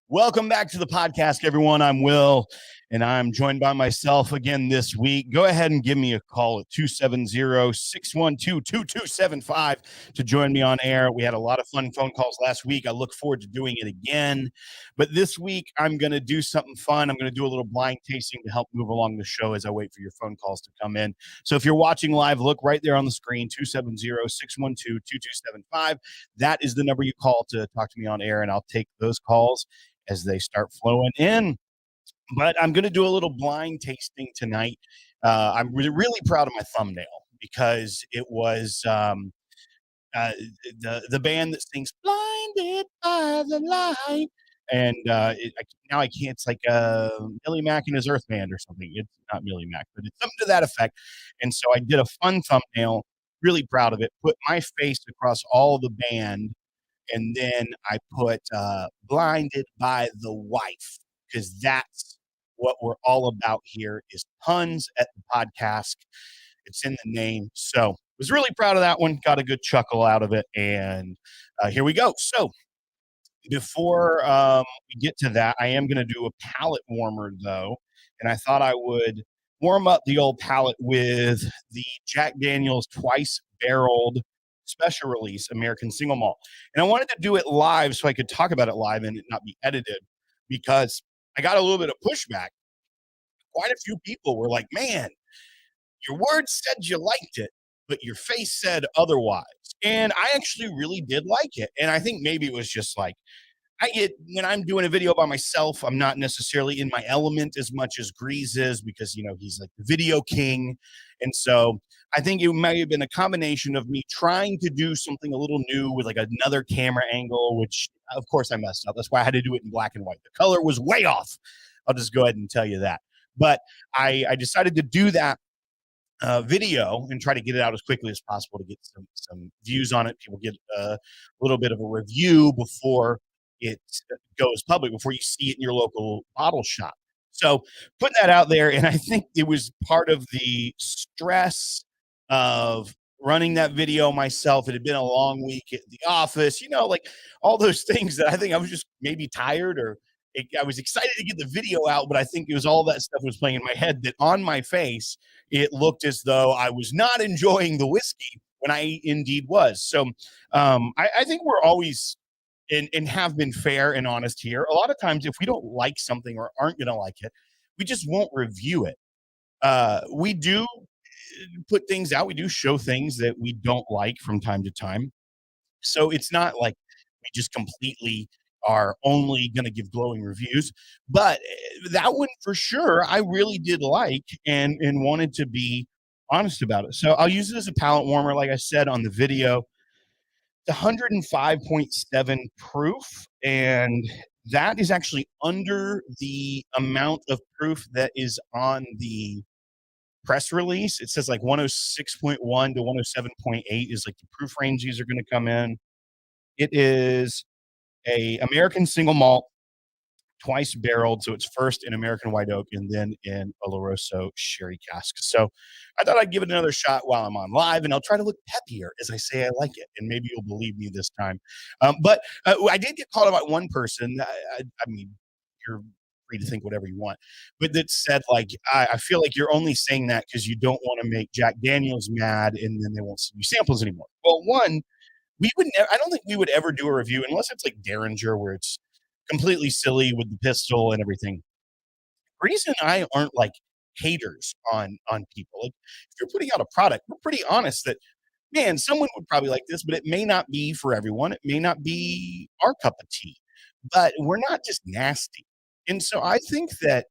Welcome back to the podcast, everyone. I'm Will, and I'm joined by myself again this week. Go ahead and give me a call at 270-612-2275 to join me on air. We had a lot of fun phone calls last week. I look forward to doing it again. But this week, I'm going to do something fun. I'm going to do a little blind tasting to help move along the show as I wait for your phone calls to come in. So if you're watching live, look right there on the screen, 270-612-2275. That is the number you call to talk to me on air, and I'll take those calls as they start flowing in. But I'm going to do a little blind tasting tonight. I'm really proud of my thumbnail because it was the band that sings "Blinded by the Light," and now I can't. It's like Millie Mac and his Earth Band or something. It's not Millie Mac, but it's something to that effect. And so I did a fun thumbnail. Really proud of it. Put my face across all the band. And then I put "Blinded by the Wife," because that's what we're all about here is puns at the podcast. It's in the name. So was really proud of that one. Got a good chuckle out of it. And here we go. So before we get to that, I am going to do a palate warmer, though. And I thought I would warm up the old palate with the Jack Daniel's twice barreled special release American single malt. And I wanted to do it live so I could talk about it live and it not be edited, because I got a little bit of pushback. Quite a few people were like, man, your words said you liked it, but your face said otherwise. And I actually really did like it. And I think maybe it was just like, when I'm doing a video by myself, I'm not necessarily in my element as much as Grease is, because, he's like the video king. And so I think it might have been a combination of me trying to do something a little new with like another camera angle, which of course I messed up. That's why I had to do it in black and white. The color was way off. I'll just go ahead and tell you that. But I decided to do that video and try to get it out as quickly as possible to get some views on it. People get a little bit of a review before it goes public, before you see it in your local bottle shop. So putting that out there, and I think it was part of the stress of running that video myself. It had been a long week at the office, like all those things that I think I was just maybe tired, or I was excited to get the video out, but I think it was all that stuff was playing in my head that on my face, it looked as though I was not enjoying the whiskey when I indeed was. So I think we're always and have been fair and honest here. A lot of times, if we don't like something or aren't going to like it, we just won't review it. We do put things out. We do show things that we don't like from time to time. So it's not like we just completely are only going to give glowing reviews. But that one for sure, I really did like and wanted to be honest about it. So I'll use it as a palate warmer, like I said on the video. 105.7 proof, and that is actually under the amount of proof that is on the press release. It says like 106.1 to 107.8 is like the proof range these are going to come in. It is a American single malt, twice barreled, so it's first in American white oak and then in Oloroso sherry cask. So I thought I'd give it another shot while I'm on live, and I'll try to look peppier as I say I like it, and maybe you'll believe me this time. But I did get called out by one person. I mean, you're free to think whatever you want. But that said, like, I feel like you're only saying that because you don't want to make Jack Daniels mad and then they won't send you samples anymore. Well, one, I don't think we would ever do a review unless it's like Derringer, where it's completely silly with the pistol and everything. Breeze and I aren't like haters on people. Like, if you're putting out a product, we're pretty honest that, man, someone would probably like this, but it may not be for everyone. It may not be our cup of tea, but we're not just nasty. And so I think that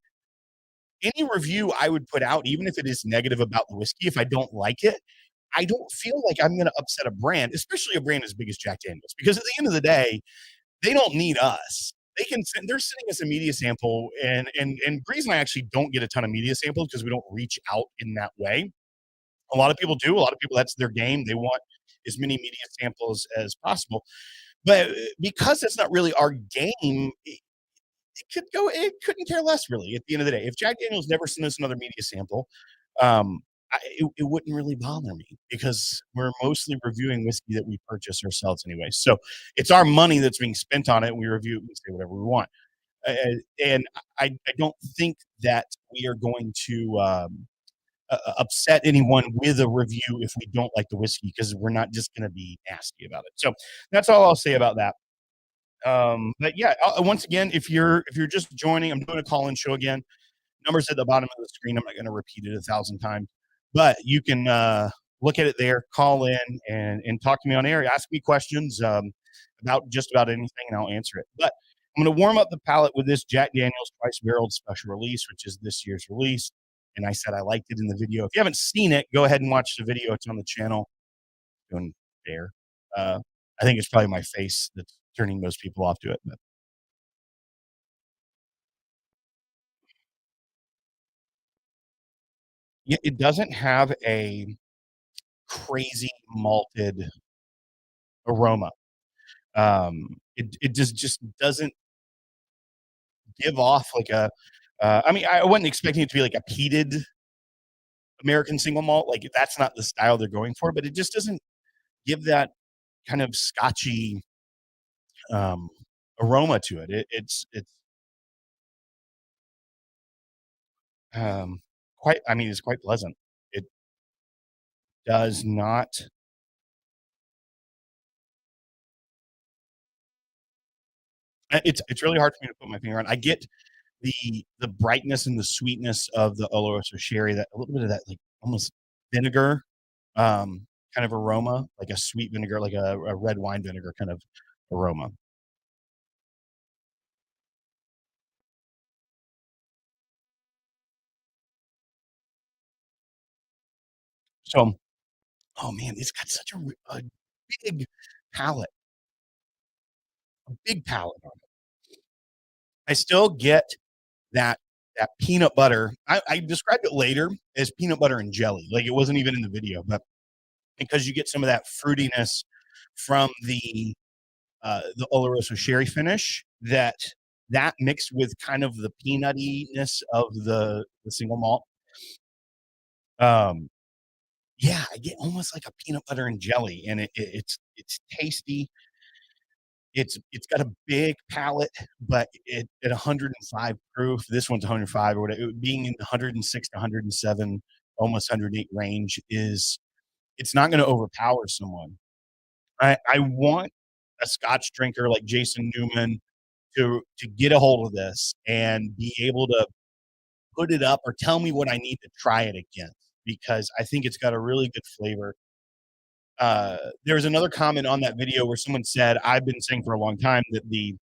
any review I would put out, even if it is negative about the whiskey, if I don't like it, I don't feel like I'm going to upset a brand, especially a brand as big as Jack Daniels, because at the end of the day, they don't need us. They're sending us a media sample, and Breeze and I actually don't get a ton of media samples because we don't reach out in that way. A lot of people do. A lot of people, that's their game. They want as many media samples as possible. But because that's not really our game, it couldn't care less really at the end of the day. If Jack Daniels never sent us another media sample, it wouldn't really bother me because we're mostly reviewing whiskey that we purchase ourselves anyway. So it's our money that's being spent on it. And we review it and say whatever we want. And I don't think that we are going to upset anyone with a review if we don't like the whiskey, because we're not just going to be nasty about it. So that's all I'll say about that. But yeah, once again, if you're just joining, I'm doing a call-in show again. Numbers at the bottom of the screen. I'm not going to repeat it 1,000 times, but you can look at it there, call in, and talk to me on air. Ask me questions about just about anything, and I'll answer it. But I'm going to warm up the palate with this Jack Daniel's Twice Barreled Special Release, which is this year's release. And I said I liked it in the video. If you haven't seen it, go ahead and watch the video. It's on the channel. Doing fair. I think it's probably my face that's turning most people off to it. But yeah, it doesn't have a crazy malted aroma. It just doesn't give off like a. I mean, I wasn't expecting it to be like a peated American single malt. Like, that's not the style they're going for, but it just doesn't give that kind of scotchy um, aroma to it. It's quite. I mean, it's quite pleasant. It does not. It's really hard for me to put my finger on. I get the brightness and the sweetness of the Oloroso sherry, that a little bit of that like almost vinegar kind of aroma, like a sweet vinegar, like a red wine vinegar kind of aroma. So, oh man, it's got such a big palate, a big palate on it. I still get that that peanut butter. I described it later as peanut butter and jelly, like it wasn't even in the video, but because you get some of that fruitiness from the Oloroso sherry finish, that mixed with kind of the peanuttiness of the single malt. Um, yeah, I get almost like a peanut butter and jelly, and it's tasty. It's got a big palate, but at 105 proof, this one's 105 or whatever, being in the 106 to 107, almost 108 range is it's not going to overpower someone. I want a Scotch drinker like Jason Newman to get a hold of this and be able to put it up or tell me what I need to try it against, because I think it's got a really good flavor. There was another comment on that video where someone said, "I've been saying for a long time that the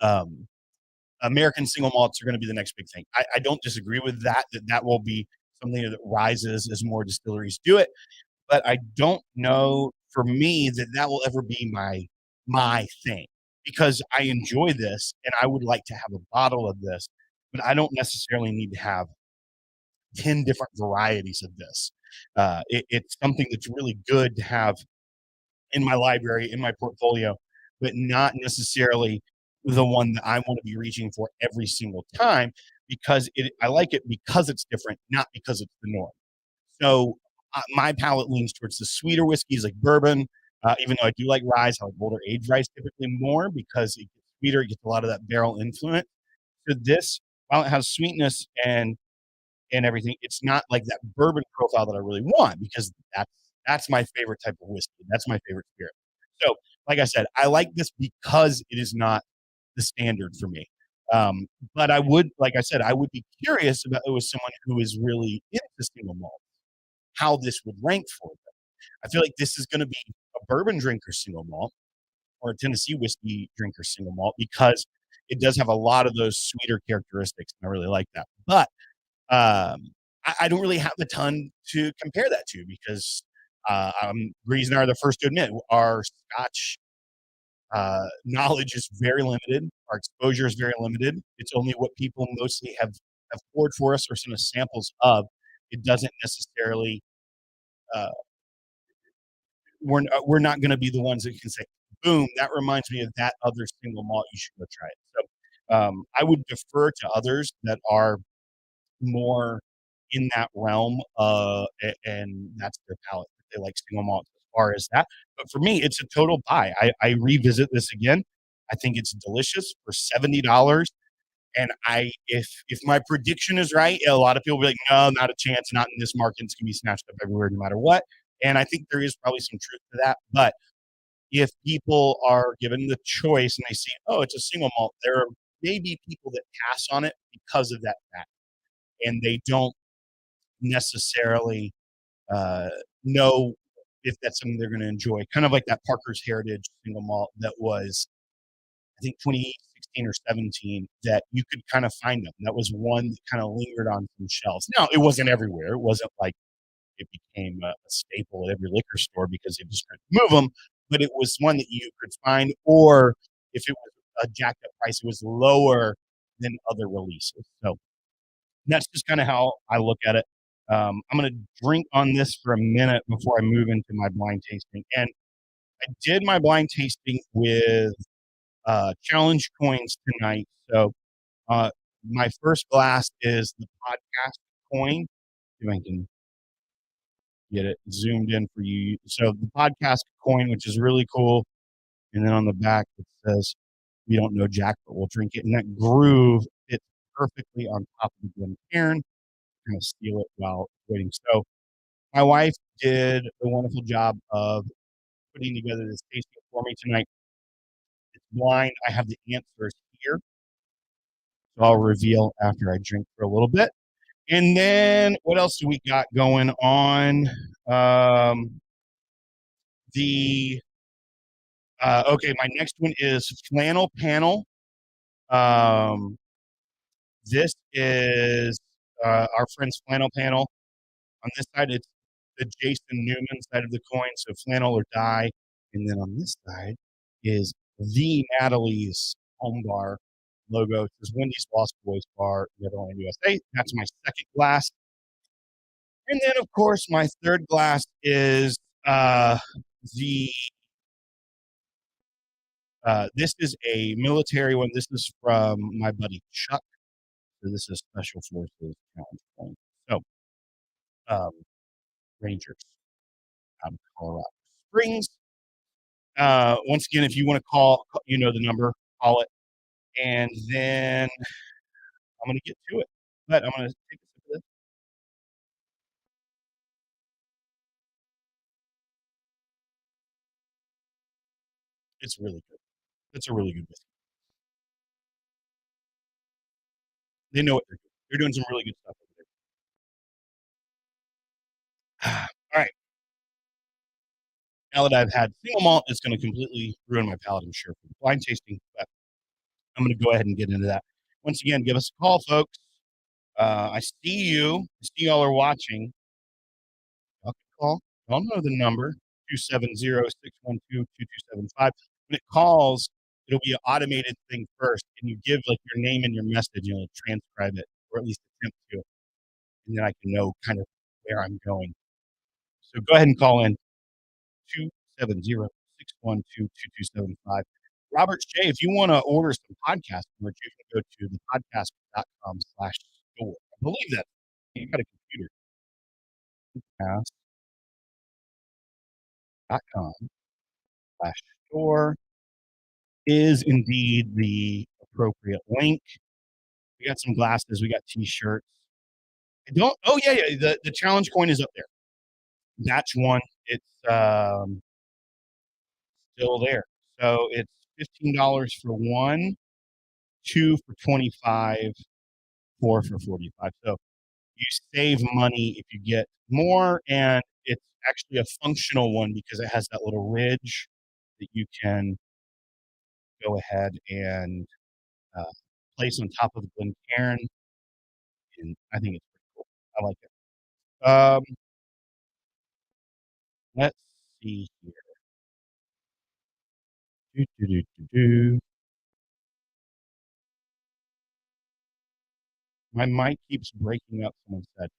um, American single malts are going to be the next big thing." I don't disagree with that. That will be something that rises as more distilleries do it. But I don't know for me that that will ever be my thing, because I enjoy this and I would like to have a bottle of this, but I don't necessarily need to have 10 different varieties of this. It's something that's really good to have in my library, in my portfolio, but not necessarily the one that I want to be reaching for every single time, because I like it because it's different, not because it's the norm. So my palate leans towards the sweeter whiskeys like bourbon, even though I do like rye. I like older age rye typically more because it gets sweeter. It gets a lot of that barrel influence. So this, while it has sweetness and everything, it's not like that bourbon profile that I really want because that's my favorite type of whiskey. That's my favorite spirit. So, like I said, I like this because it is not the standard for me. Um, but I would, like I said, I would be curious about it was someone who is really into single malt, how this would rank for them. I feel like this is going to be a bourbon drinker single malt or a Tennessee whiskey drinker single malt because it does have a lot of those sweeter characteristics. And I really like that. But I don't really have a ton to compare that to because Breeze and I are the first to admit our Scotch knowledge is very limited. Our exposure is very limited. It's only what people mostly have poured for us or sent us samples of. It doesn't necessarily. Uh, we're not going to be the ones that can say, "Boom, that reminds me of that other single malt. You should go try it." So I would defer to others that are more in that realm, and that's their palate. They like single malt as far as that. But for me, it's a total buy. I revisit this again. I think it's delicious for $70. And if my prediction is right, a lot of people will be like, no, not a chance, not in this market. It's gonna be snatched up everywhere no matter what. And I think there is probably some truth to that. But if people are given the choice and they see, oh, it's a single malt, there may be people that pass on it because of that fact. And they don't necessarily uh, know if that's something they're going to enjoy. Kind of like that Parker's Heritage single malt that was, I think, 2016 or 17, that you could kind of find them. That was one that kind of lingered on some shelves. Now, it wasn't everywhere. It wasn't like it became a staple at every liquor store because they just couldn't move them, but it was one that you could find, or if it was a jacked up price, it was lower than other releases. So that's just kind of how I look at it. I'm going to drink on this for a minute before I move into my blind tasting. And I did my blind tasting with challenge coins tonight. So uh, my first glass is the podcast coin. If I can get it zoomed in for you. So the podcast coin, which is really cool. And then on the back, it says, we don't know Jack, but we'll drink it. And that groove fits perfectly on top of the Glencairn. Kind of steal it while waiting. So my wife did a wonderful job of putting together this tasting for me tonight. It's blind. I have the answers here. So I'll reveal after I drink for a little bit. And then what else do we got going on? The okay, my next one is flannel panel. Um, this is our friend's flannel panel. On this side, it's the Jason Newman side of the coin, so flannel or die. And then on this side is the Natalie's Home Bar logo. It says Wendy's Lost Boys Bar, Netherlands, USA. That's my second glass. And then, of course, my third glass is the. This is a military one. This is from my buddy Chuck. So this is Special Forces Challenge Point. So, um, Rangers out of Colorado Springs. Once again, if you want to call, you know the number, call it. And then I'm going to get to it. But I'm going to take a sip of this. It's really good. It's a really good whiskey. They know what they're doing. They're doing some really good stuff over there. All right. Now that I've had single malt, it's going to completely ruin my palate, I'm sure, for the blind tasting. But I'm going to go ahead and get into that. Once again, give us a call, folks. I see you. I see y'all are watching. Y'all can call. Y'all know the number 270-612-2275. When it calls, it'll be an automated thing first, and you give like your name and your message, and it'll transcribe it, or at least attempt to, and then I can know kind of where I'm going. So go ahead and call in 270-612-2275. Robert's J, if you want to order some podcast merch, you can go to thepodcast.com/store. I believe that. You got a computer. Podcast.com/store is indeed the appropriate link. We got some glasses, we got t-shirts. I don't oh, yeah, yeah, the challenge coin is up there. That's one. It's, still there. So it's $15 for 1, 2 for 25, 4 for 45. So you save money if you get more, and it's actually a functional one because it has that little ridge that you can go ahead and, uh, place on top of the Glencairn, and I think it's pretty cool. I like it. Let's see here. Do, do, do, do, do. My mic keeps breaking up, someone said.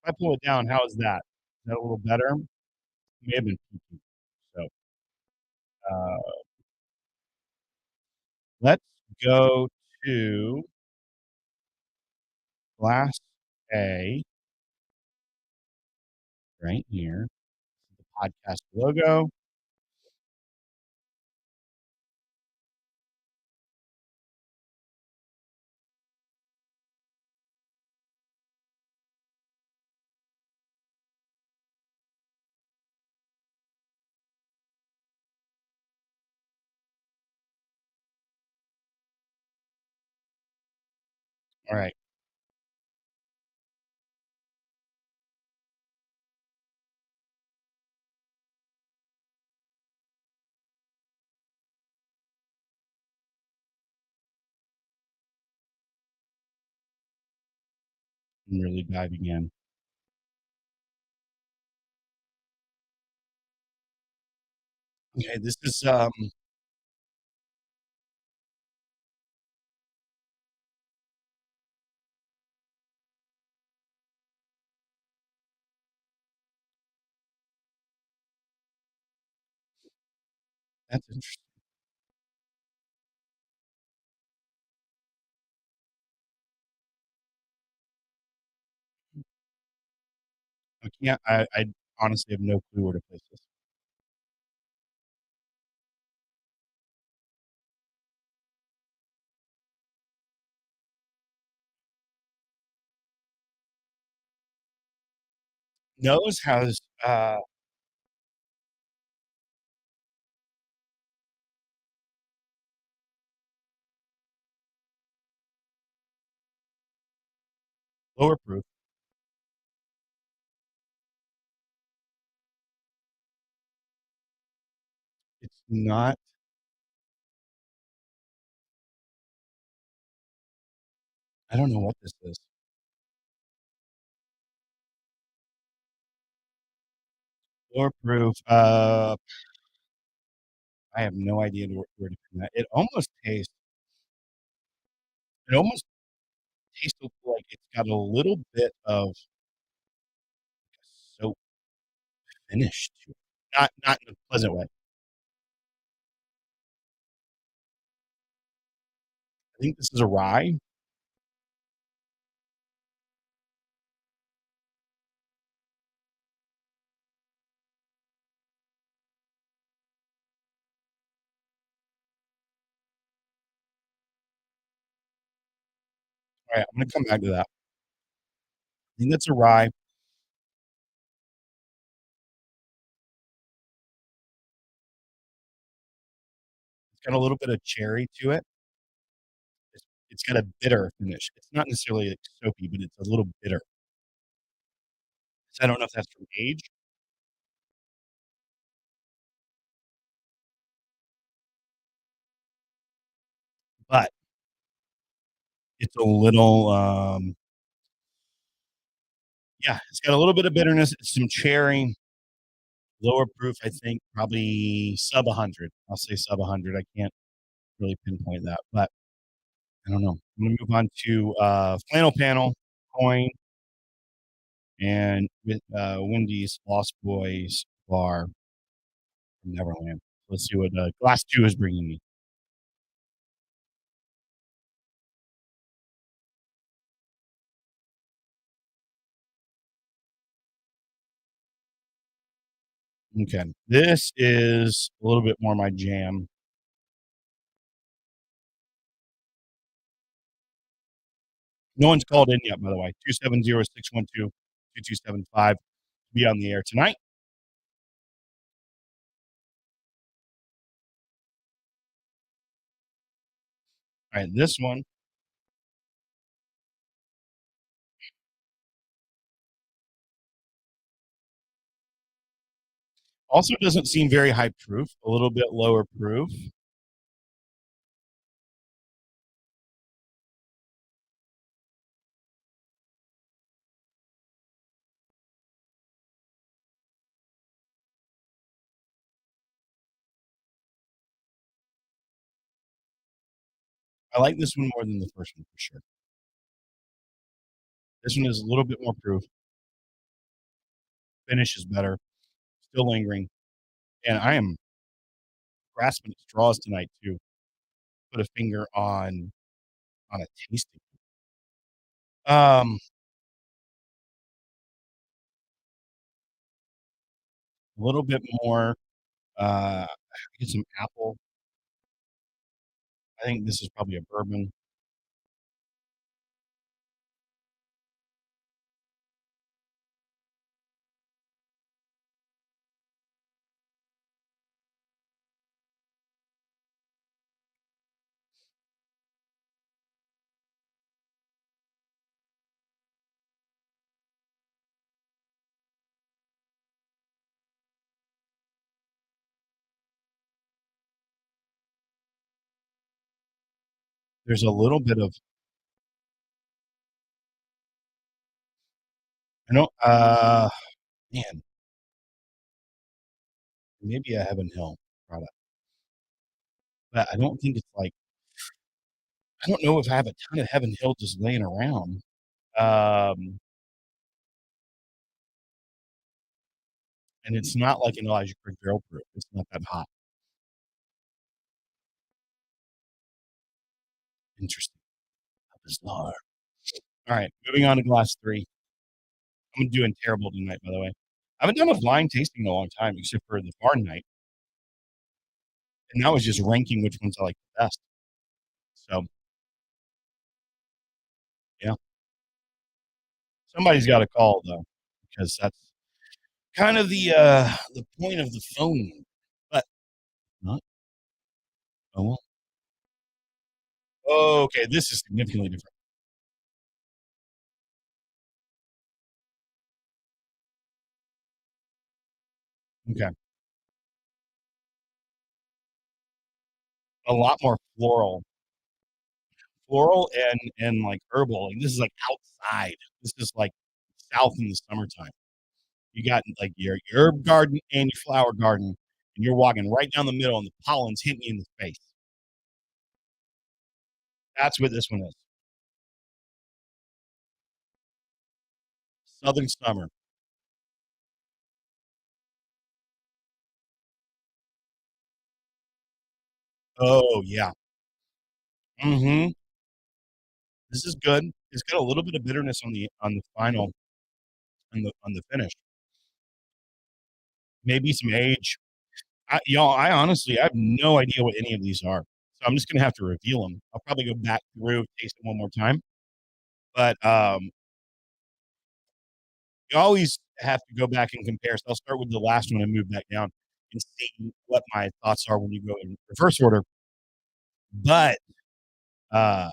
If I pull it down, how is that? Is that a little better? May have been peaking. So, uh, let's go to Class A right here. The podcast logo. All right. I'm really diving in. Okay, this is that's interesting. I can't. I honestly have no clue where to place this. Nose has lower proof. It's not. I don't know what this is. Lower proof. I have no idea where to put that. It almost tastes like it's got a little bit of soap finish to it. Not in a pleasant way. I think this is a rye. All right, I'm gonna come back to that. I think that's a rye. It's got a little bit of cherry to it. It's got a bitter finish. It's not necessarily like soapy, but it's a little bitter. So I don't know if that's from age, but it's a little yeah, it's got a little bit of bitterness, some cherry, lower proof, I think probably sub 100. I'll say sub 100. I can't really pinpoint that, but I don't know. I'm gonna move on to flannel panel, coin, and with Wendy's Lost Boys bar from Neverland. Let's see what glass 2 is bringing me. Okay. This is a little bit more my jam. No one's called in yet, by the way. 270-612-2275 be on the air tonight. All right, this one also doesn't seem very high proof, a little bit lower proof. I like this one more than the first one for sure. This one is a little bit more proof. Finish is better, still lingering, and I am grasping at straws tonight to put a finger on a tasting. A little bit more. Get some apple. I think this is probably a bourbon. There's a little bit of I know. Man, maybe a Heaven Hill product, but I don't think it's like I don't know if I have a ton of Heaven Hill just laying around. Um, and it's not like an Elijah Craig Barrel Proof. It's not that hot. Interesting. How bizarre. All right, moving on to glass three. I'm doing terrible tonight, by the way. I haven't done a blind tasting in a long time, except for the barn night, and that was just ranking which ones I like the best. So yeah, somebody's got to call though, because that's kind of the point of the phone. But not. Oh well. Okay, this is significantly different. Okay, a lot more floral and like herbal. Like this is like outside. This is like south in the summertime. You got like your herb garden and your flower garden, and you're walking right down the middle, and the pollen's hitting you in the face. That's what this one is. Southern summer. Oh yeah. Mm-hmm. This is good. It's got a little bit of bitterness on the final on the finish. Maybe some age. Y'all, I honestly I have no idea what any of these are. So I'm just gonna have to reveal them. I'll probably go back through, taste it one more time. But you always have to go back and compare. So I'll start with the last one and move back down and see what my thoughts are when you go in reverse order. But uh,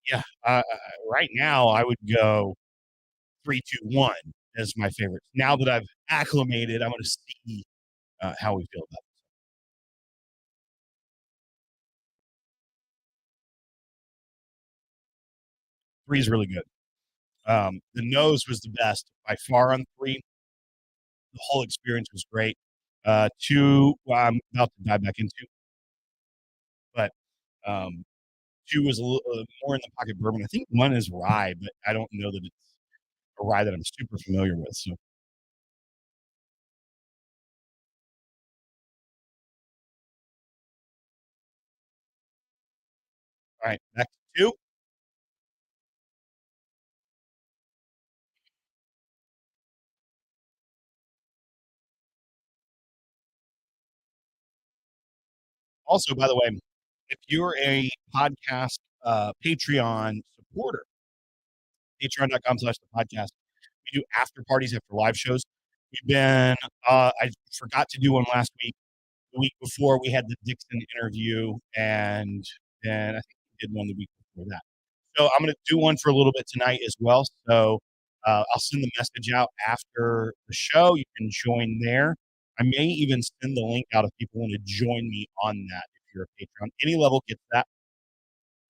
yeah, right now I would go 3, 2, 1 as my favorites. Now that I've acclimated, I'm going to see how we feel about it. Three is really good. The nose was the best by far on three. The whole experience was great. Two, well, I'm about to dive back into, but um, two was a little more in the pocket bourbon. I think one is rye, but I don't know that it's a rye that I'm super familiar with. So, all right, back to two. Also, by the way, if you're a podcast Patreon supporter, patreon.com/the podcast. We do after parties after live shows. We've been, I forgot to do one last week. The week before, we had the Dixon interview, and then I think we did one the week before that. So I'm going to do one for a little bit tonight as well. So I'll send the message out after the show. You can join there. I may even send the link out if people want to join me on that. If you're a Patreon, any level gets that.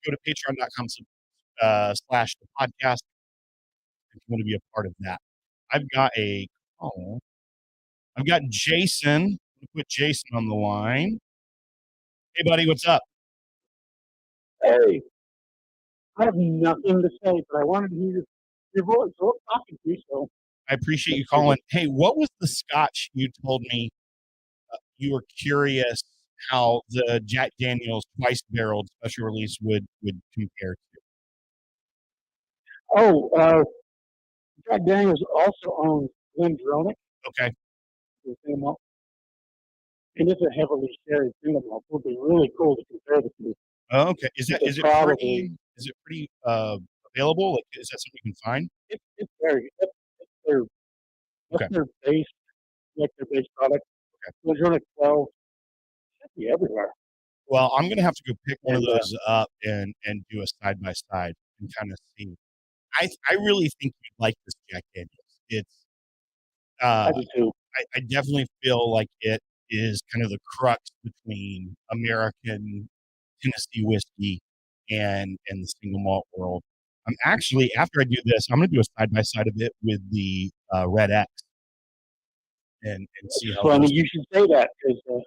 Go to patreon.com slash the podcast if you want to be a part of that. I've got a call. I've got Jason. Put Jason on the line. Hey, buddy, what's up? Hey, I have nothing to say, but I wanted to hear your voice. So I'm talking to you, so I appreciate you calling. Hey, what was the scotch you told me you were curious how the Jack Daniel's twice barreled special release would compare to? Jack Daniels also owns Glendronach, Okay. the single malt, and it's a heavily sherry single malt. It would be really cool to compare the two. Oh, okay. Is it pretty available? Like, is that something you can find? It's very that's their base, like their base product. Okay. Glendronach 12 should be everywhere. Well, I'm gonna have to go pick one of those up and do a side by side and kind of see. I really think you'd like this Jack Daniels. It's I do too. I definitely feel like it is kind of the crux between American Tennessee whiskey and the single malt world. I'm actually, after I do this, I'm going to do a side by side of it with the Red X and see how. Funny you should say that because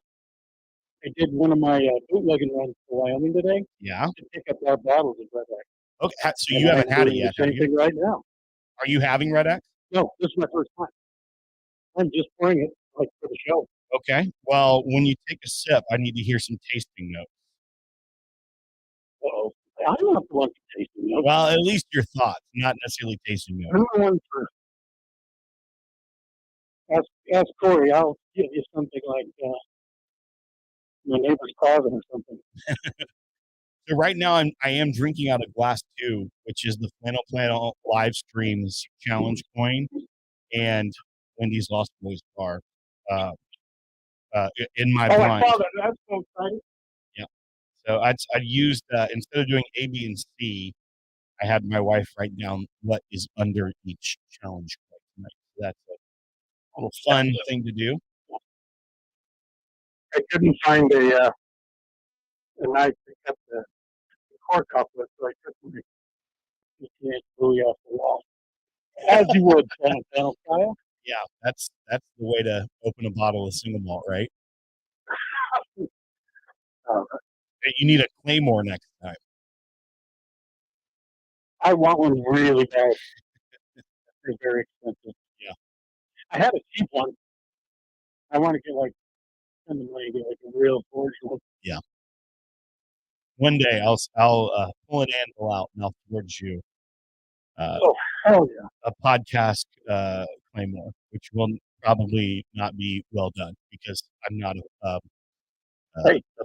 I did one of my bootlegging runs to Wyoming today. Yeah. To pick up our bottles of Red X. Okay, so you haven't had it yet. Same thing right now. Are you having Red X? No, this is my first time. I'm just pouring it like for the show. Okay. Well, when you take a sip, I need to hear some tasting notes. Uh-oh. I'm not the one for tasting notes. Well, at least your thoughts, not necessarily tasting notes. I'm the one for. Ask Corey. I'll give you something like my neighbor's cousin or something. So right now, I am drinking out of glass 2, which is the Flannel Planet live streams challenge coin, and Wendy's Lost Boys bar in my blind. I saw that. That's so exciting. Yeah. So I'd used instead of doing A, B, and C, I had my wife write down what is under each challenge coin tonight. So that's a little fun thing to do. I couldn't find a knife to cut the cork off with, so I took my PTA buoy off the wall. As you would, panel style. Yeah, that's the way to open a bottle of single malt, right? You need a Claymore next time. I want one really bad. They're very expensive. Yeah. I had a cheap one. I want to get spend the money to get a real forged one. Yeah. One day I'll pull an anvil out and I'll forge you. Oh hell yeah! A podcast Claymore, which will probably not be well done because I'm not a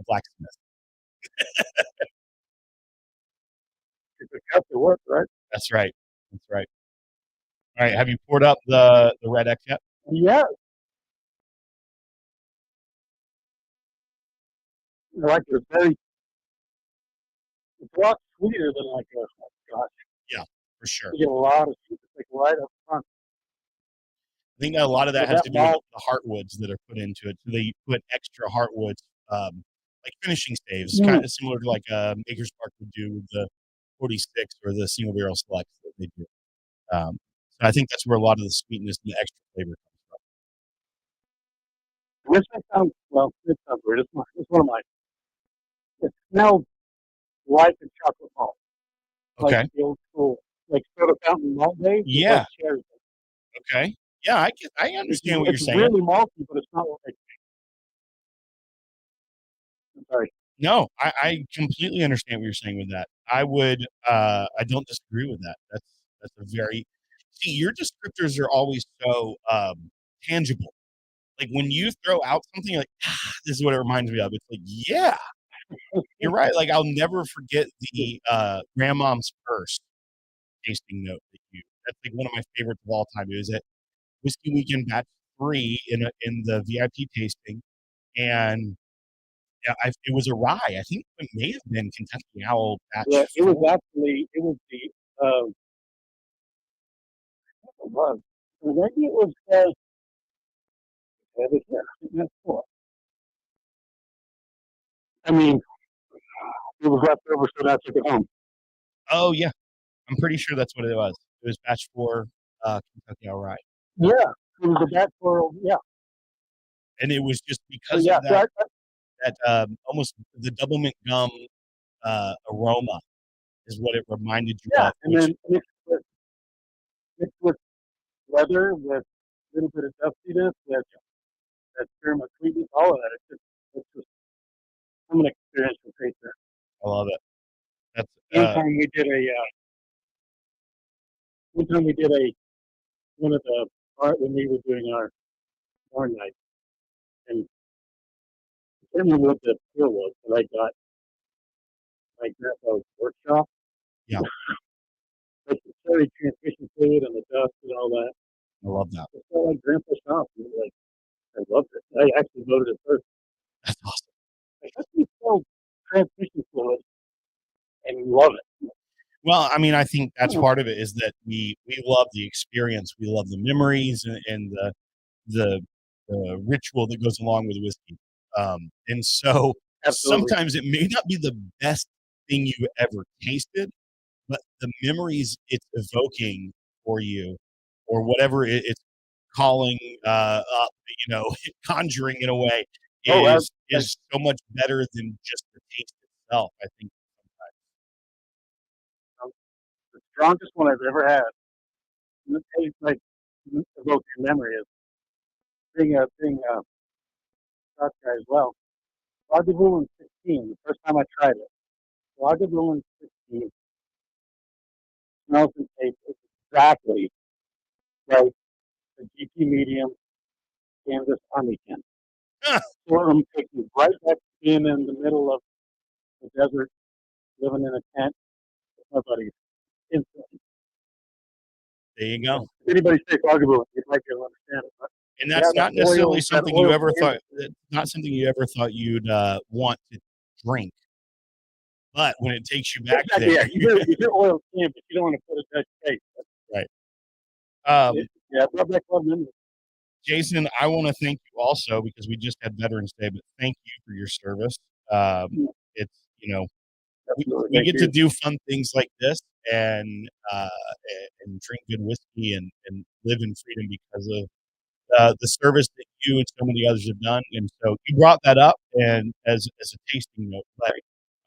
blacksmith. It's a cut to work, right? That's right. That's right. All right. Have you poured up the Red X yet? Yeah. Like it's a lot sweeter than like a scotch. Yeah, for sure. You get a lot of sweetness right up front. I think a lot of that has to do with the heartwoods that are put into it. So they put extra heartwoods, like finishing staves, kind of similar to like Maker's Mark would do with the 46 or the single barrel selects that they do. So I think that's where a lot of the sweetness and the extra flavor comes from. This may sound it sounds weird. It's one of mine. It smells like a chocolate malt. Okay. Like the old school, like soda fountain malt days. Yeah. Like cherry. Okay. Yeah, I understand what you're saying. It's really malty, but it's not like. I'm sorry. No, I completely understand what you're saying with that. I don't disagree with that. That's a very your descriptors are always so tangible. Like when you throw out something like this is what it reminds me of. It's like, yeah, you're right. Like I'll never forget the grandmom's purse tasting note that you that's like one of my favorites of all time. It was at Whiskey Weekend Batch 3 in the VIP tasting, and yeah, it was a rye. I think it may have been Kentucky Owl Yeah, Batch it was 4. actually it was the what it was. Maybe it was have it here. That's cool. I mean, it was left over, so I took it home. Oh, yeah. I'm pretty sure that's what it was. It was Batch 4 Kentucky Owl Rye. Yeah, it was the back for yeah. And it was just So because of yeah, so almost the double mint gum aroma is what it reminded you yeah, of, and which then mixed with leather with a little bit of dustiness, that spearmint sweetness, all of that. It's just I'm an experience for pacer. I love it. That's One time we did a one of the art when we were doing our barn night, and I can't remember what the skill was, but I got my grandpa's workshop. yeah, Like the cherry transmission fluid and the dust and all that. I love that. It's all like grandpa's shop. And like I loved it. I actually voted it first. That's awesome. Like how can you sell transmission fluid and love it? Well, I mean, I think that's part of it is that we love the experience, we love the memories and the the ritual that goes along with whiskey. And so Absolutely. sometimes it may not be the best thing you ever tasted, but the memories it's evoking for you, or whatever it's calling up, conjuring in a way, Oh, like is so much better than just the taste itself. I think um, the strongest one I've ever had. And it tastes like evoke your memory is being a Scotch guy as well. Lagavulin 16, the first time I tried it. Lagavulin 16 smells and tastes exactly like a GT medium Kansas Army can. sometimes. Sorghum takes you right back to being in the middle of the desert, living in a tent with my buddies. Instantly. There you go. If anybody takes Lagavulin, you'd like to understand it. But And yeah, that's not necessarily that something you oil ever thought canvas. not something you ever thought you'd, want to drink, but when it takes you back Exactly, there. yeah. You hear oil canvas, you don't want to put a Dutch case. Right. Um, Yeah, I love that club memory. Jason, I wanna thank you also because we just had Veterans Day, but thank you for your service. It's, Absolutely. we Thank get to you. do fun things like this and, and drink good whiskey and live in freedom because of the service that you and so many others have done. And so you brought that up and as a tasting note,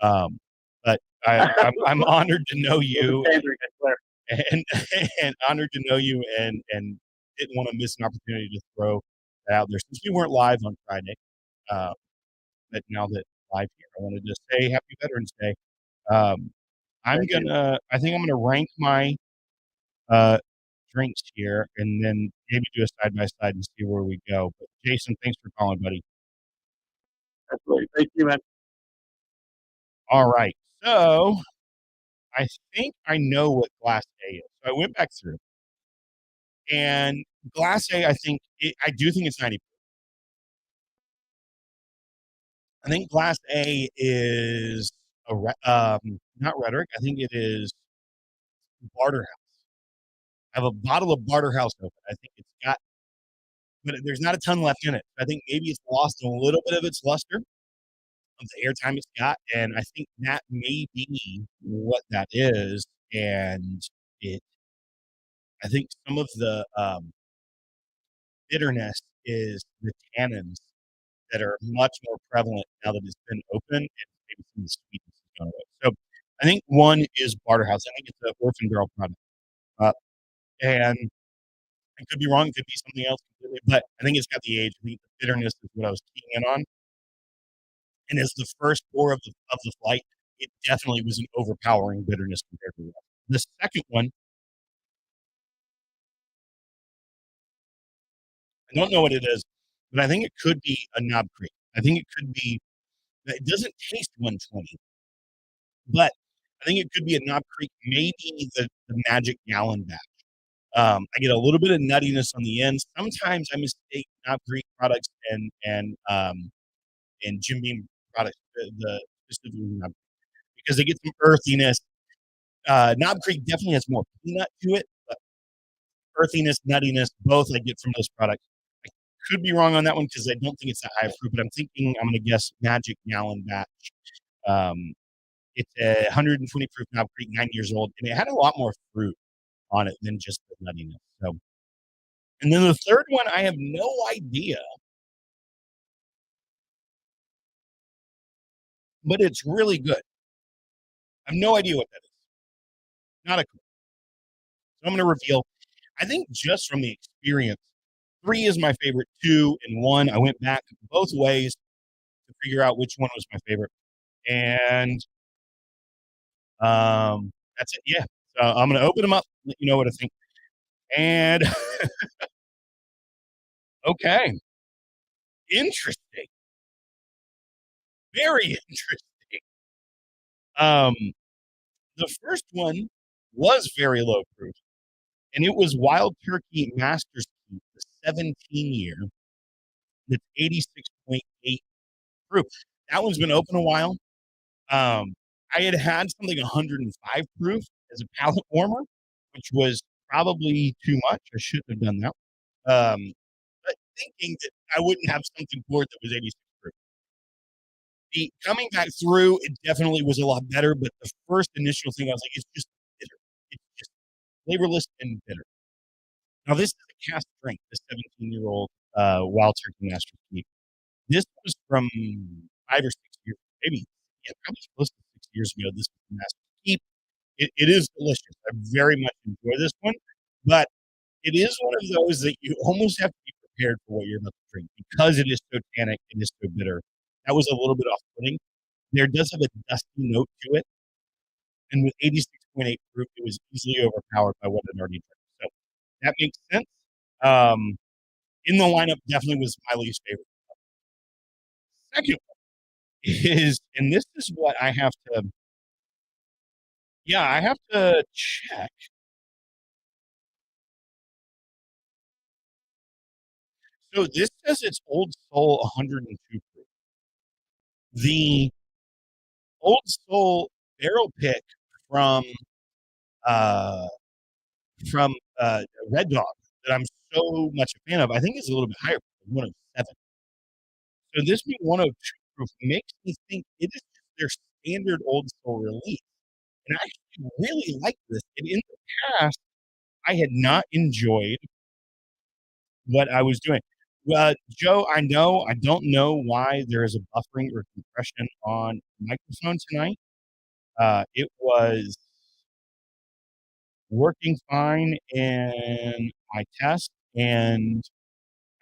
um, but I'm honored to know Wasn't you pandering, I swear. and and honored to know you and didn't want to miss an opportunity to throw that out there since we weren't live on Friday. Uh, but now that live here, I wanted to say Happy Veterans Day. Um, Thank you. I think I'm gonna rank my uh, drinks here, and then maybe do a side by side and see where we go. But Jason, thanks for calling, buddy. Absolutely. Thank you, man. All right, so I think I know what Glass A is. So I went back through, and Glass A, I do think it's 90. I think Glass A is not rhetoric. I think it is Barterhouse. I have a bottle of Barterhouse open. I think it's got, but there's not a ton left in it. I think maybe it's lost a little bit of its luster of the airtime it's got, and I think that may be what that is. And it, I think some of the bitterness is the tannins that are much more prevalent now that it's been open, and maybe some of the sweetness has gone away. So I think one is Barterhouse. I think it's an orphan barrel product, uh, and I could be wrong. It could be something else completely, but I think it's got the age. I think the bitterness is what I was keying in on. And as the first pour of the flight, it definitely was an overpowering bitterness compared to the rest. The second one, I don't know what it is, but I think it could be a Knob Creek. I think it could be. It doesn't taste 120, but I think it could be a Knob Creek. Maybe the Magic Gallon batch. I get a little bit of nuttiness on the end. Sometimes I mistake Knob Creek products and Jim Beam products, the specifically Knob because they get some earthiness. Knob Creek definitely has more peanut to it, but earthiness, nuttiness, both I get from those products. I could be wrong on that one because I don't think it's that high of fruit, but I'm going to guess Magic Gallon batch. Um, it's a 120 proof Knob Creek, 9 years old, and it had a lot more fruit on it than just the nuttiness. So, and then the third one, I have no idea, but it's really good. I have no idea what that is. Not a clue. So I'm going to reveal. I think just from the experience, three is my favorite. Two and one, I went back both ways to figure out which one was my favorite, and that's it. Yeah. So I'm going to open them up, let you know what I think. And okay, interesting, very interesting. Um, the first one was very low proof, and it was Wild Turkey Masters Keep, the 17 year. That's 86.8 proof. That one's been open a while. Um, I had something 105 proof as a palate warmer, which was probably too much. I shouldn't have done that. But thinking that I wouldn't have something for it that was 86 proof. The coming back through, it definitely was a lot better. But the first initial thing, I was like, it's just bitter. It's just flavorless and bitter. Now, this is a cast strength, the 17-year-old Wild Turkey Master Keep. This was from 5 or 6 years, maybe, yeah, probably close to 6 years ago. This was the Master Keep. It is delicious. I very much enjoy this one, but it is one of those that you almost have to be prepared for what you're about to drink because it is so tannic, it is so bitter. That was a little bit off-putting. There does have a dusty note to it, and with 86.8 proof, it was easily overpowered by what I'd already drank. So that makes sense. Um, in the lineup, definitely was my least favorite. Second one is, and this is what I have to, yeah, I have to check. So this says it's Old Soul 102 proof. The Old Soul barrel pick from uh Red Dog that I'm so much a fan of, I think is a little bit higher, 107. So this being 102 proof makes me think it is just their standard Old Soul release. And I actually really like this. And in the past, I had not enjoyed what I was doing. Joe, I know I don't know why there is a buffering or compression on the microphone tonight. It was working fine in my test, and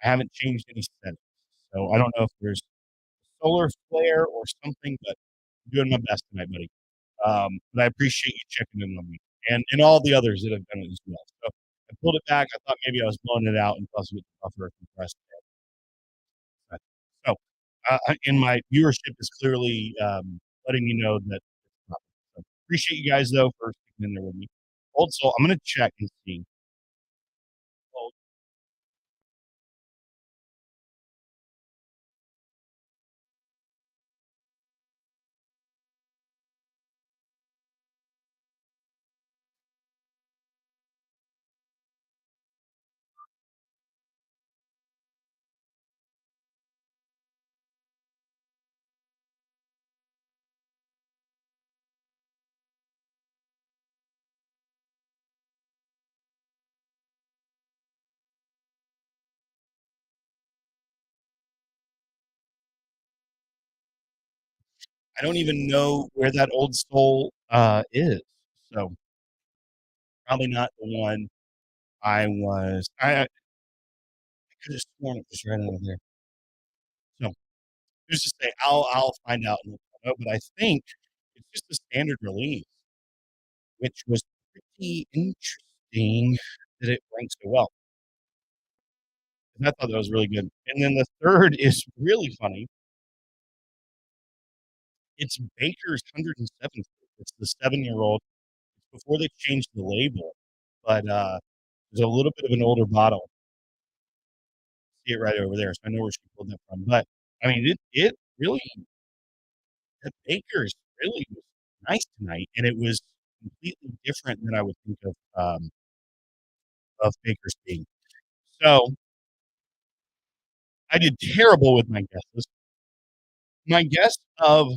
I haven't changed any settings. So I don't know if there's a solar flare or something, but I'm doing my best tonight, buddy. But I appreciate you checking in on me and all the others that have done it as well. So I pulled it back. I thought maybe I was blowing it out and causing it to buffer or compress. So, and my viewership is clearly letting me know that it's not. So appreciate you guys though for sticking in there with me. Also, I'm gonna check and see. Well, I don't even know where that old soul is. So probably not the one I was. I could have sworn it was right out of there. So who's to say? I'll find out and let you know. But I think it's just a standard release, which was pretty interesting that it ranked so well. And I thought that was really good. And then the third is really funny. It's Baker's 107. It's the 7-year-old. before they changed the label, but there's a little bit of an older bottle. See it right over there, so I know where she pulled that from. But I mean, it really the Baker's really was nice tonight, and it was completely different than I would think of Baker's being. So I did terrible with my guesses. My guess of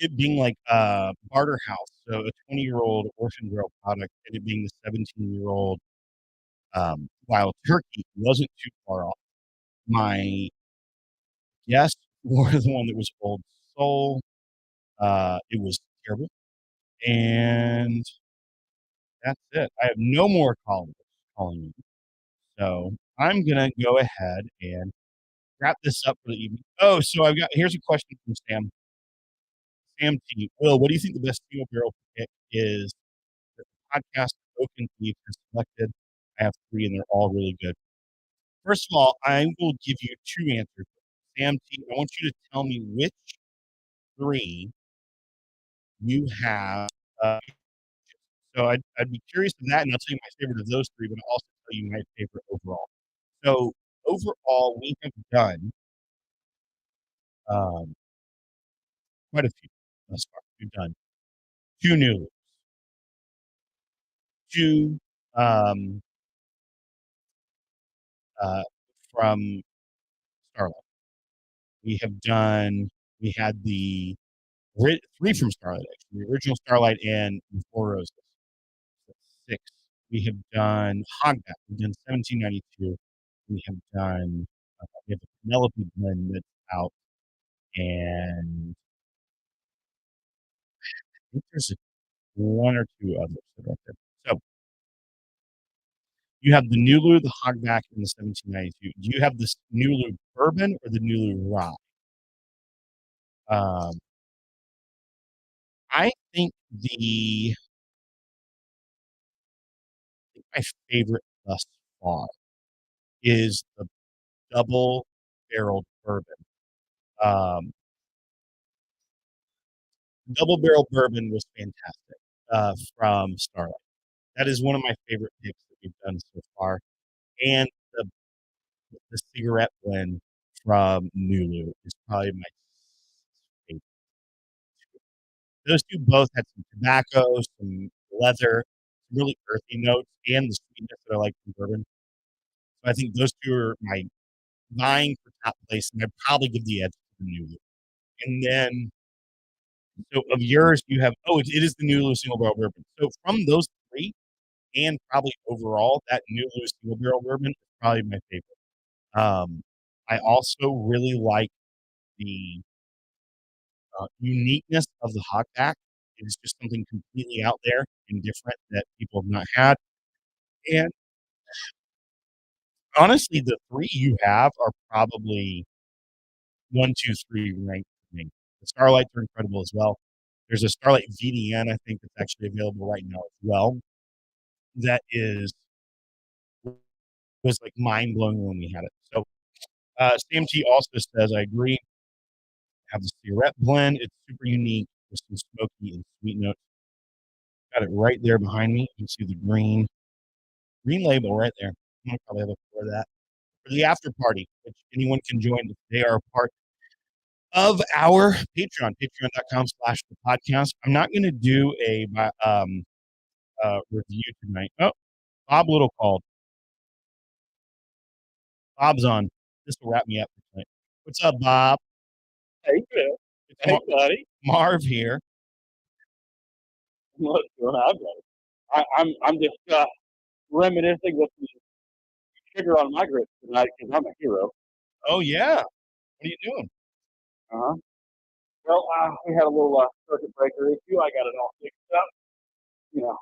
it being like a barter house, so a 20-year-old orphan girl product, and it being the 17-year-old wild turkey wasn't too far off. My guess was the one that was Old Soul. It was terrible, and that's it. I have no more calling you. So I'm gonna go ahead and wrap this up for the evening. Oh, so here's a question from Sam. Sam T. Will, what do you think the best single barrel pick is that the podcast Oak and Thief has selected? I have three, and they're all really good. First of all, I will give you two answers. Sam T, I want you to tell me which three you have. Uh, so I'd be curious of that, and I'll tell you my favorite of those three, but I'll also tell you my favorite overall. So overall, we have done um, quite a few thus far. We've done two new, two um, uh, from Starlight. We have done. We had the three from Starlight actually, the original Starlight and the Four Roses. So six. We have done Hogback. We've done 1792. We have done. We have the Penelope blend that's out, and I think there's one or two others that are up there. So you have the Nulu, the Hogback, and the 1792. Do you have this Nulu bourbon or the Nulu rye? Um, I think my favorite thus far is the double barreled bourbon. Um, double barrel bourbon was fantastic from Starlight. That is one of my favorite picks that we've done so far. And the cigarette blend from Nulu is probably my favorite. Those two both had some tobacco, some leather, some really earthy notes, and the sweetness that I like from bourbon. So I think those two are my vying for top place, and I'd probably give the edge to the Nulu. And then, so of yours, you have it is the Nulu single barrel bourbon. So from those three, and probably overall, that Nulu single barrel bourbon is probably my favorite. I also really like the uniqueness of the hogback. It is just something completely out there and different that people have not had. And honestly, the three you have are probably one, two, three ranked for me. The Starlights are incredible as well. There's a Starlight VDN, I think, that's actually available right now as well. That was like mind blowing when we had it. So CMT also says, I agree. Have the cigarette blend. It's super unique with some smoky and sweet notes. Got it right there behind me. You can see the green label right there. I'm gonna probably have a pour of that for the after party, which anyone can join if they are a part of our Patreon, patreon.com/the podcast. I'm not going to do a review tonight. Oh, Bob Little called. Bob's on. This will wrap me up for tonight. What's up, Bob? Hey, Bill. It's Hey, buddy. Marv here. What's going on, buddy? I'm just reminiscing with the sugar on my grits tonight because I'm a hero. Oh, yeah. What are you doing? Uh-huh. Well, we had a little circuit breaker issue. I got it all fixed up. You know,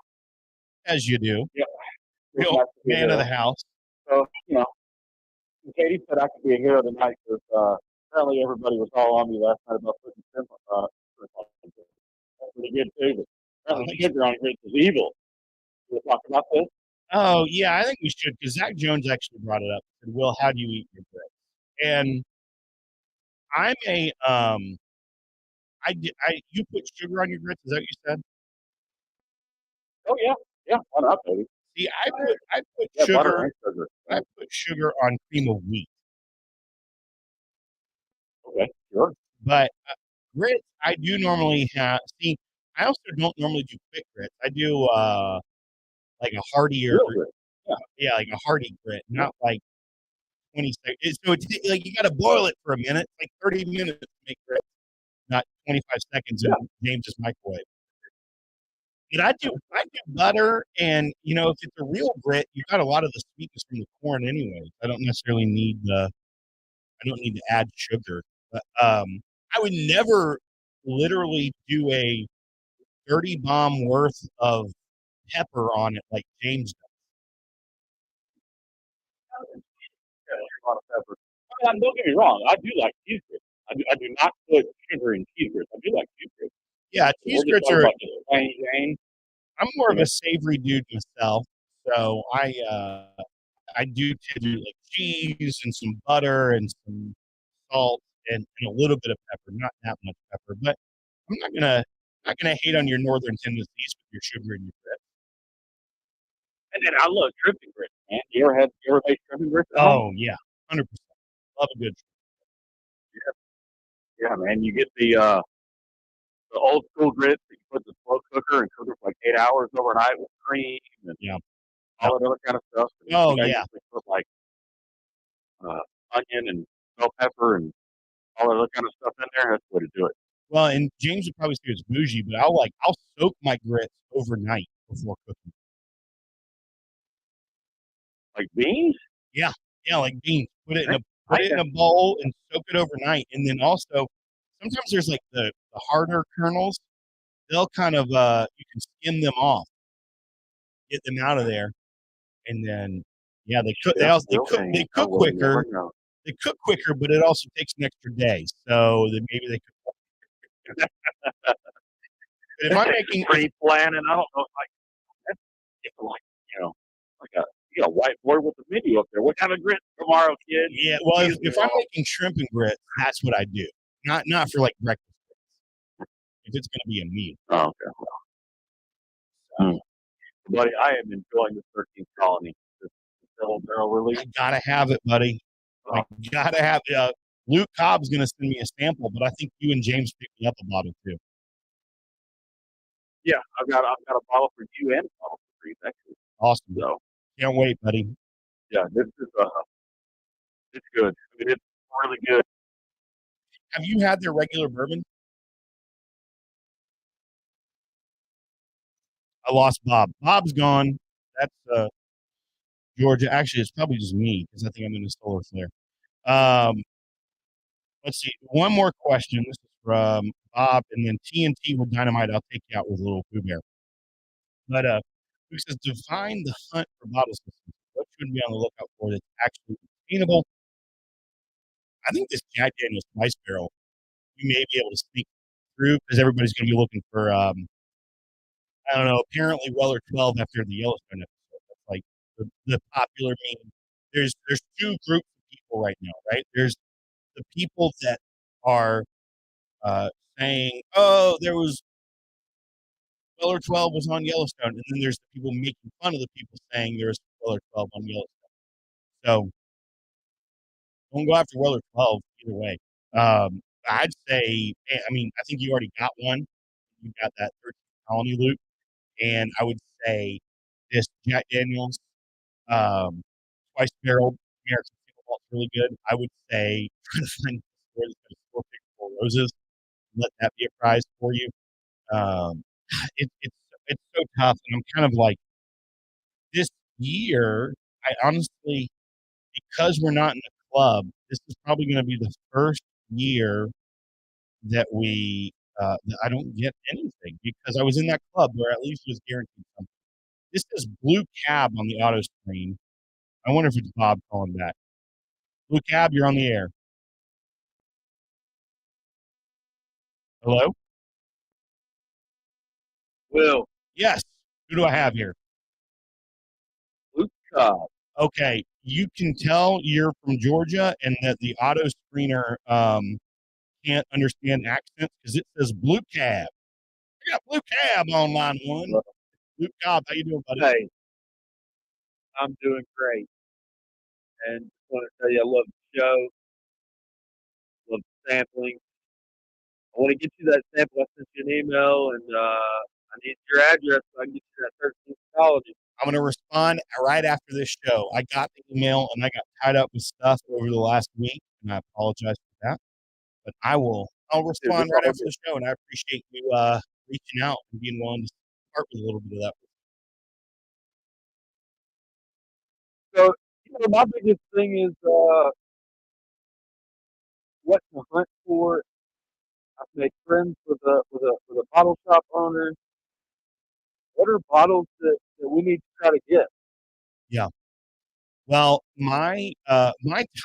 As you do. yeah, it was Real nice to be a man of the hero. house. So, Katie said I could be a hero tonight because apparently everybody was all on me last night about putting shrimp. That's pretty good too. But apparently sugar on grits is evil. We'll talk about this. Oh, yeah, I think we should because Zach Jones actually brought it up. He said, Will, how do you eat your grits? And I'm you put sugar on your grits? Is that what you said? Oh yeah, yeah. Why not, baby? See, I put Yeah, butter sugar and sugar. I put sugar on cream of wheat, Okay, sure. but grits I do normally have. See, I also don't normally do quick grits. I do like a heartier, Real good. Yeah, yeah, like a hearty grit, yeah. not like 20 seconds. So it's like you got to boil it for a minute, like 30 minutes to make grits, not 25 seconds in Yeah. James's microwave. And I do butter, and if it's a real grit, you got a lot of the sweetness from the corn anyway. I don't need to add sugar. But I would never literally do a 30 bomb worth of pepper on it like James does. Yeah, a lot of pepper. I mean, don't get me wrong. I do like cheese grits. I do not put sugar in cheese grits. I do like cheese grits. Yeah, cheese We're just grits talking are. about just plain Jane. I'm more You of a know, savory dude myself, so I do tend to do like cheese and some butter and some salt and a little bit of pepper, not that much pepper. But I'm not gonna hate on your northern tendencies with your sugar and your grits. and then I love dripping grits, man. You ever made dripping grits at home? Oh yeah, 100%. Love a good. Yeah, yeah, man. You get the old school grits that you put in the slow cooker and cook it for like 8 hours overnight with cream and Yeah. all that other kind of stuff. And I Oh think I yeah. usually put like uh, onion and bell pepper and all that other kind of stuff in there. That's the way to do it. Well, and James would probably say it's bougie, but I'll soak my grits overnight before cooking. Like beans? Yeah, yeah, like beans. I Put it in can. a bowl and soak it overnight, and then also sometimes there's like the harder kernels. They'll kind of you can skim them off, get them out of there, and then yeah, they cook. Yeah, They okay. I cook will quicker. never know. They cook quicker, but it also takes an extra day. So then maybe they cook. But if I'm making, if Pre-planning. I don't know. Like that's it's like like a whiteboard with a menu up there. What kind of grits tomorrow, kid? yeah, well, Excuse me, if I'm mom. making shrimp and grits, that's what I do. Not for like breakfast. If it's going to be a meal, Oh, okay. Mm. Buddy, I am enjoying the 13th colony. This double barrel release. I gotta have it, buddy. I Oh, gotta have. Luke Cobb's going to send me a sample, but I think you and James picked me up a bottle too. yeah, I've got a bottle for you and a bottle for you actually. Awesome. So Can't wait, buddy. yeah, this is it's good. I mean, it's really good. Have you had their regular bourbon? I lost Bob. Bob's gone. That's Georgia. Actually, it's probably just me because I think I'm in a solar flare. Um, let's see. One more question. This is from Bob, and then TNT with dynamite. I'll take you out with a little Pooh Bear. But who says define the hunt for bottle systems? What should we be on the lookout for that's actually obtainable? I think this Jack Daniel's Spice Barrel, you may be able to sneak through because everybody's going to be looking for I don't know. Apparently, Weller 12 after the Yellowstone episode. That's like the popular meme. There's two groups of people right now, right? There's the people that are uh, saying, "Oh, there was Weller 12 was on Yellowstone," and then there's the people making fun of the people saying there was Weller 12 on Yellowstone. So don't go after Weller 12 either way. I'd say, I mean, I think you already got one. You got that 13 colony loop, and I would say this Jack Daniels Um, twice barreled American single malt is really good. I would say try to find a store that's got a store pick for roses. Let that be a prize for you. Um, it's so tough, and I'm kind of like this year. I honestly, because we're not in the club, this is probably going to be the first year that that I don't get anything because I was in that club where at least was guaranteed something. This is blue cab on the auto screen. I wonder if it's Bob calling back. Blue Cab, you're on the air. Hello? Will Yes. Who do I have here? Luke Cobb. Okay. You can tell you're from Georgia and that the auto screener can't understand accents because it says Blue Cab. I got Blue Cab on line one. Luke Cobb, how you doing, buddy? Hey, I'm doing great, and just want to tell you I love the show, love the sampling. I want to get you that sample. I sent you an email, and I need your address so I can get you that 13th colony. I'm going to respond right after this show. I got the email and I got tied up with stuff over the last week, and I apologize for that. But I'll Dude, respond it's right all after good. the show, and I appreciate you reaching out and being willing to start with a little bit of that. So, my biggest thing is what to hunt for. I've made friends with a bottle shop owner. What are bottles that we need to try to get? Yeah. Well, my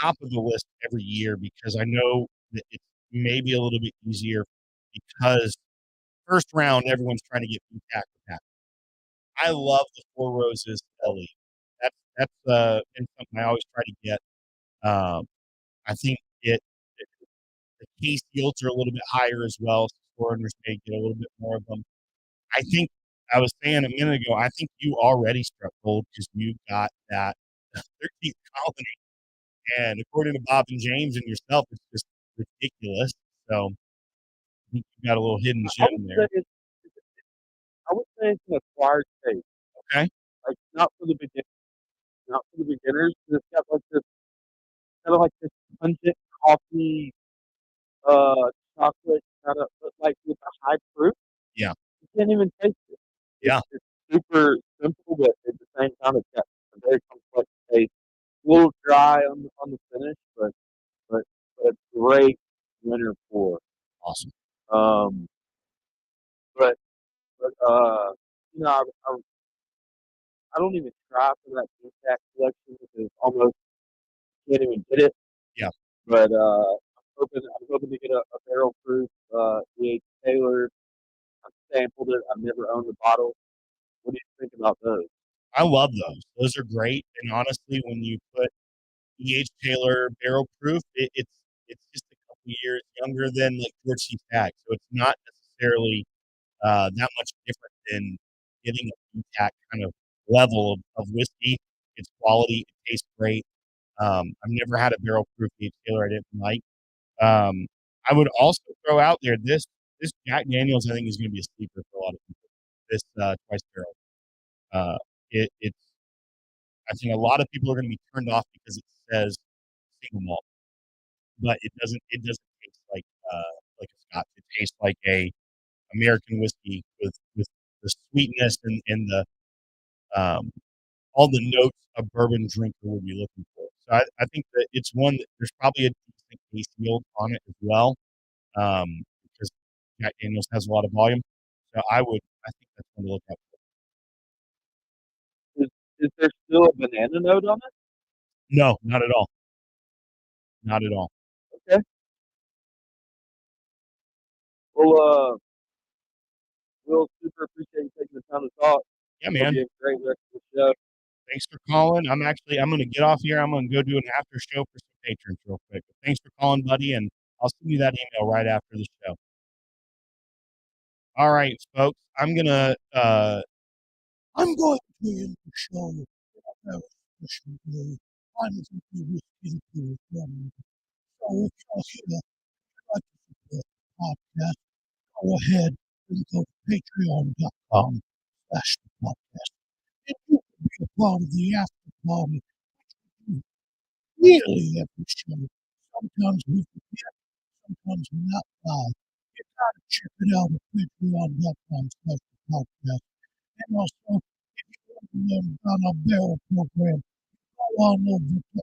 top of the list every year, because I know that it's maybe a little bit easier because first round everyone's trying to get BTAC with that. I love the Four Roses LE. That's been something I always try to get. Um, I think it the case yields are a little bit higher as well, so foreigners may get a little bit more of them. I think I was saying a minute ago, I think you already struck gold because you got that 13th colony. And according to Bob and James and yourself, it's just ridiculous. So I think you got a little hidden I gem would say there. it's an acquired taste. Okay. Like not for the beginners. 'Cause it's got like this kind of like this pungent coffee, uh, chocolate kind of, but like with a high fruit. Yeah. You can't even taste it. Yeah. It's super simple, but at the same time, it's got a very complex taste. A little dry on the finish, but but great winner for. Awesome. Um, but but I don't even try for that DTAC collection because almost can't even get it. Yeah. But I'm hoping to get a barrel proof EH Taylor. I've sampled it. I've never owned a bottle. What do you think about those? I love those. Those are great. And honestly, when you put E.H. Taylor barrel proof, it's just a couple years younger than like George C. Stagg. So it's not necessarily that much different than getting a BTAC kind of level of whiskey. It's quality. It tastes great. I've never had a barrel proof E.H. Taylor I didn't like. Um, I would also throw out there this Jack Daniels I think is going to be a sleeper for a lot of people. This twice barrel. It's I think a lot of people are going to be turned off because it says single malt, but it doesn't taste like a Scotch. It tastes like a American whiskey with the sweetness and the um, all the notes a bourbon drinker would be looking for. So I think that it's one that there's probably a decent case yield on it as well, because Jack Daniels has a lot of volume. So I think that's one to look out for. Is is there still a banana note on it? No, not at all. Not at all. Okay. Well, Will, super appreciate you taking the time to talk. Yeah, Hope man. you have a great rest of the show. Thanks for calling. I'm going to get off here. I'm going to go do an after show for some patrons real quick. But thanks for calling, buddy, and I'll send you that email right after the show. All right, folks. I'm going to end the show with a very special day. I'm going to be whiskey to them. So if you're here, like to support the podcast, go ahead and go to patreon.com/the podcast. And you can be a part of the after party nearly every show. Sometimes we forget, sometimes we're not live. You gotta check it out at patreon.com/podcast. And also, if you want to learn about our barrel program, go on over to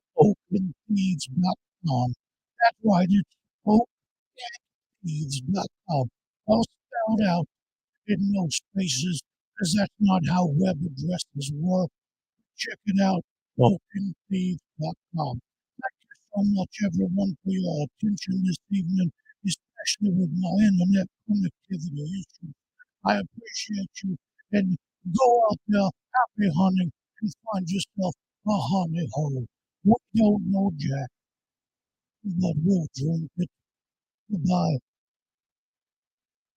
openthieves.com. That's right, it's openthieves.com. All spelled out in no spaces, because that's not how web addresses work. Check it out, openthieves.com. Thank you so much, everyone, for your attention this evening, especially with my internet connectivity issues. I appreciate you, and go out there, happy hunting, and find yourself a honey hole. We don't know Jack, but we'll drink it. Goodbye.